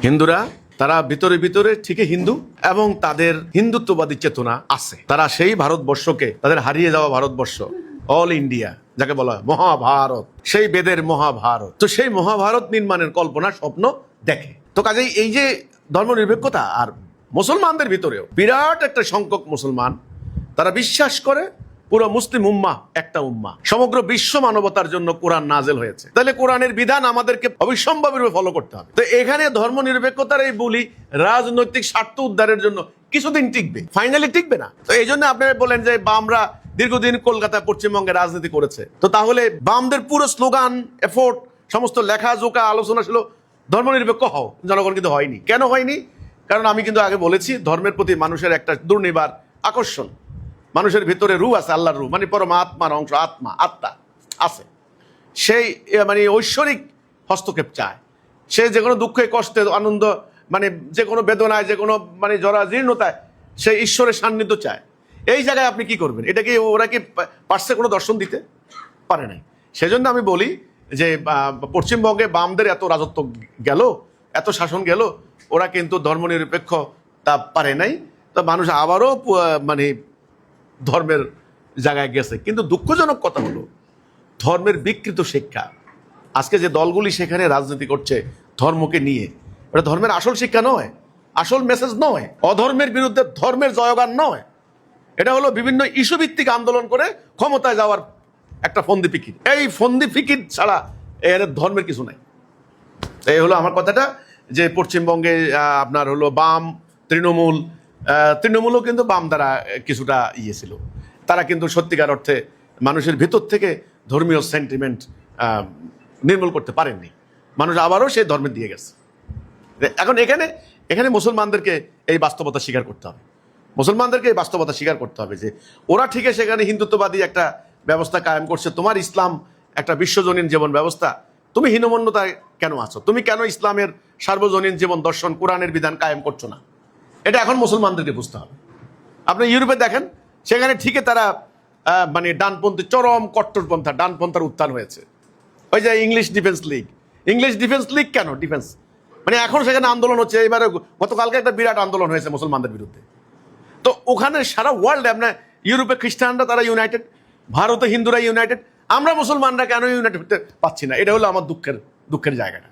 হিন্দুরা তারা ভিতরে ভিতরে ঠিকই হিন্দু এবং তাদের হিন্দুত্ববাদী চেতনা আছে। তারা সেই ভারতবর্ষকে, তাদের হারিয়ে যাওয়া ভারতবর্ষ, অল ইন্ডিয়া যাকে বলা হয় মহাভারত, সেই বেদের মহাভারত, তো সেই মহাভারত নির্মাণের কল্পনা স্বপ্ন দেখে। তো কাজেই এই যে ধর্মনিরপেক্ষতা, আর মুসলমানদের ভিতরেও বিরাট একটা সংখ্যক মুসলমান তারা বিশ্বাস করে পুরো মুসলিম উম্মাহ একটা উম্মাহ, সমগ্র বিশ্ব মানবতার জন্য কোরআন নাজেল হয়েছে। তাহলে কোরআনের বিধান আমাদেরকে অবিসম্ভাবীভাবে ফলো করতে হবে। তো এখানে ধর্মনিরপেক্ষতার এই বলি রাজনৈতিক স্বার্থ উদ্ধারের জন্য কিছুদিন টিকবে, ফাইনালি টিকবে না। তো এই জন্য আপনারা বলেন যে বামরা দীর্ঘদিন কলকাতা পশ্চিমবঙ্গে রাজনীতি করেছে, তো তাহলে বামদের পুরো স্লোগান, এফোর্ট, সমস্ত লেখা জোকা আলোচনা ছিল ধর্মনিরপেক্ষ হও, জনগণ কিন্তু হয়নি। কেন হয়নি? কারণ আমি কিন্তু আগে বলেছি, ধর্মের প্রতি মানুষের একটা দুর্নিবার আকর্ষণ, মানুষের ভিতরে রূহ আছে, আল্লাহর রূহ, মানে পরমাত্মার অংশ, আত্মা, আত্মা আছে। সেই মানে ঐশ্বরিক হস্তক্ষেপ চায়। সে যে কোনো দুঃখে, কষ্টে, আনন্দ, মানে যে কোনো বেদনায়, যে কোনো মানে জরা জীর্ণতায় সে ঈশ্বরের সান্নিধ্য চায়। এই জায়গায় আপনি কি করবেন? এটা কি ওরা কি পারছে কোনো দর্শন দিতে? পারে নাই। সেজন্য আমি বলি যে পশ্চিমবঙ্গে বামদের এত রাজত্ব গেল, এত শাসন গেল, ওরা কিন্তু ধর্মনিরপেক্ষ তা পারে নাই। তো মানুষ আবারও মানে ধর্মের জায়গায় গেছে। কিন্তু দুঃখজনক কথা হলো, ধর্মের বিকৃত শিক্ষা, আজকে যে দলগুলি সেখানে রাজনীতি করছে ধর্মকে নিয়ে, এটা ধর্মের আসল শিক্ষা নয়, আসল মেসেজ নয়, অধর্মের বিরুদ্ধে ধর্মের জয়গান নয়। এটা হলো বিভিন্ন ইস্যু ভিত্তিক আন্দোলন করে ক্ষমতায় যাওয়ার একটা ফন্দি ফিকির। এই ফন্দি ফিকির ছাড়া এর ধর্মের কিছু নাই। এই হলো আমার কথাটা, যে পশ্চিমবঙ্গে আপনার হলো বাম, তৃণমূলও কিন্তু বাম দ্বারা কিছুটা ইয়ে ছিল। তারা কিন্তু সত্যিকার অর্থে মানুষের ভিতর থেকে ধর্মীয় সেন্টিমেন্ট নির্মূল করতে পারেননি। মানুষ আবারও সেই ধর্মের দিয়ে গেছে। এখন এখানে মুসলমানদেরকে এই বাস্তবতা স্বীকার করতে হবে। মুসলমানদেরকে এই বাস্তবতা স্বীকার করতে হবে যে ওরা ঠিকই সেখানে হিন্দুত্ববাদী একটা ব্যবস্থা কায়েম করছে। তোমার ইসলাম একটা বিশ্বজনীন জীবন ব্যবস্থা, তুমি হীনমন্যতায় কেন আছো? তুমি কেন ইসলামের সার্বজনীন জীবন দর্শন, কোরআনের বিধান কায়েম করছো না? এটা এখন মুসলমানদেরকে বুঝতে হবে। আপনি ইউরোপে দেখেন, সেখানে ঠিকই তারা মানে ডানপন্থী, চরম কট্টরপন্থা ডানপন্থার উত্থান হয়েছে। ওই যে ইংলিশ ডিফেন্স লিগ কেন ডিফেন্স, মানে এখন সেখানে আন্দোলন হচ্ছে। এবারে গতকালকে একটা বিরাট আন্দোলন হয়েছে মুসলমানদের বিরুদ্ধে। তো ওখানে সারা ওয়ার্ল্ডে আপনার ইউরোপে খ্রিস্টানরা তারা ইউনাইটেড, ভারতে হিন্দুরা ইউনাইটেড, আমরা মুসলমানরা কেন ইউনাইটেড হতে পারছি না? এটা হলো আমার দুঃখের জায়গাটা।